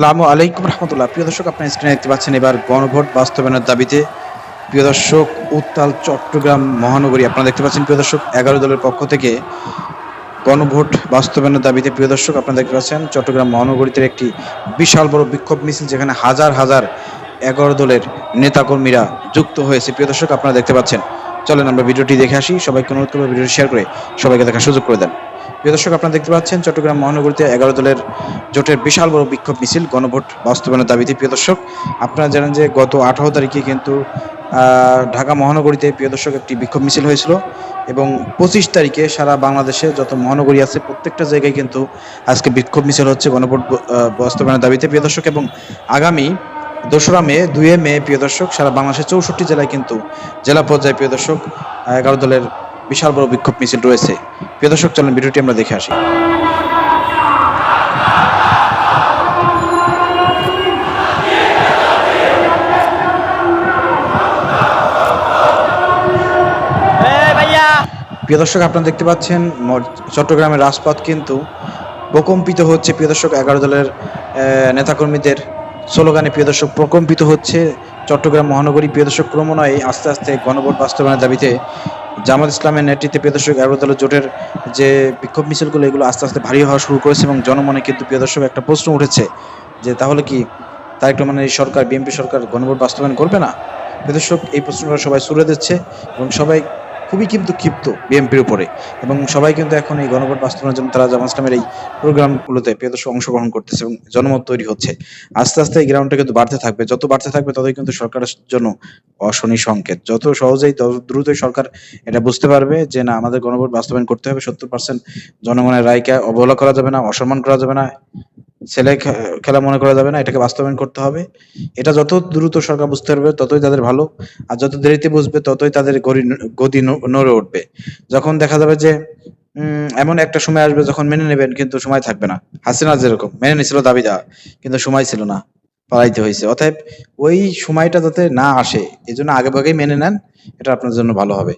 আসসালামু আলাইকুম রহমতুল্লাহ। প্রিয় দর্শক, আপনার স্ক্রিনে দেখতে পাচ্ছেন এবার গণভোট বাস্তবায়নের দাবিতে প্রিয় দর্শক উত্তাল চট্টগ্রাম মহানগরী। আপনারা দেখতে পাচ্ছেন প্রিয় দর্শক 11 দলের পক্ষ থেকে গণভোট বাস্তবায়নের দাবিতে প্রিয় দর্শক আপনারা দেখতে পাচ্ছেন চট্টগ্রাম মহানগরীতে একটি বিশাল বড় বিক্ষোভ মিছিল, যেখানে হাজার হাজার 11 দলের নেতাকর্মীরা যুক্ত হয়েছে। প্রিয় দর্শক আপনারা দেখতে পাচ্ছেন, চলেন আমরা ভিডিওটি দেখে আসি। সবাইকে অনুরোধ করবো ভিডিওটি শেয়ার করে সবাইকে দেখার সুযোগ করে দেন। প্রিয় দর্শক আপনারা দেখতে পাচ্ছেন চট্টগ্রাম মহানগরীতে 11 দলের জোটের বিশাল বড় বিক্ষোভ মিছিল গণভোট বাস্তবায়নের দাবিতে। প্রিয় দর্শক আপনারা জানেন যে গত 18 তারিখে কিন্তু ঢাকা মহানগরীতে প্রিয় দর্শক একটি বিক্ষোভ মিছিল হয়েছিল, এবং 25 তারিখে সারা বাংলাদেশে যত মহানগরী আছে প্রত্যেকটা জায়গায় কিন্তু আজকে বিক্ষোভ মিছিল হচ্ছে গণভোট বাস্তবায়নের দাবিতে। প্রিয় দর্শক এবং আগামী 2রা মে 2 মে প্রিয় দর্শক সারা বাংলাদেশের 64 জেলায় কিন্তু জেলা পর্যায়ে প্রিয় দর্শক 11 দলের বিশাল বড় বিক্ষোভ মিছিল রয়েছে। প্রিয় দর্শক চলেন ভিডিওটি আমরা দেখে আসি। প্রিয় দর্শক আপনারা দেখতে পাচ্ছেন চট্টগ্রামের রাজপথ কিন্তু প্রকম্পিত হচ্ছে। প্রিয় দর্শক 11 দলের নেতাকর্মীদের স্লোগানে প্রিয় দর্শক প্রকম্পিত হচ্ছে চট্টগ্রাম মহানগরী। প্রিয় দর্শক ক্রমান্বয়ে আস্তে আস্তে গণভোট বাস্তবায়নের দাবিতে জামাত ইসলামের নেতৃত্বে প্রিয় দর্শক 11 দলের জোটের যে বিক্ষোভ মিছিলগুলো এগুলো আস্তে আস্তে ভারী হওয়া শুরু করেছে, এবং জনমনে কিন্তু প্রিয় দর্শক একটা প্রশ্ন উঠেছে যে তাহলে কি তারেক রহমানের এই সরকার, বিএনপি সরকার গণভোট বাস্তবায়ন করবে না? প্রিয় দর্শক এই প্রশ্নটা সবাই ছুড়ে দিচ্ছে, এবং সবাই খুবই কিন্তু ক্ষিপ্ত বিএনপির উপরে, এবং সবাই কিন্তু এখন এই গণভোট বাস্তবায়নের জন্য তারা জামাত ইসলামের এই প্রোগ্রামগুলোতে প্রিয় দর্শক অংশগ্রহণ করতেছে, এবং জনমত তৈরি হচ্ছে। আস্তে আস্তে এই গ্রাউন্ডটা কিন্তু বাড়তে থাকবে, যত বাড়তে থাকবে ততই কিন্তু সরকারের জন্য অশনি সংকেত। যত সহজেই তত দ্রুতই সরকার এটা বুঝতে পারবে যে না, আমাদের গণভোট বাস্তবায়ন করতে হবে। 70% জনগণের রায়কে অবহেলা করা যাবে না, অসম্মান করা যাবে না, ছেলে খেলা মনে করা যাবে না, এটাকে বাস্তবায়ন করতে হবে। এটা যত দ্রুত সরকার বুঝতে পারবে ততই তাদের ভালো, আর যত দেরিতে বুঝবে ততই তাদের গদি নড়ে উঠবে। যখন দেখা যাবে যে এমন একটা সময় আসবে যখন মেনে নেবেন কিন্তু সময় থাকবে না। হাসিনা যেরকম মেনে নিছিল দাবি দেওয়া, কিন্তু সময় ছিল না, পালাইতে হয়েছে। অতএব ওই সময়টা যাতে না আসে এই জন্য আগে ভাগেই মেনে নেন, এটা আপনার জন্য ভালো হবে।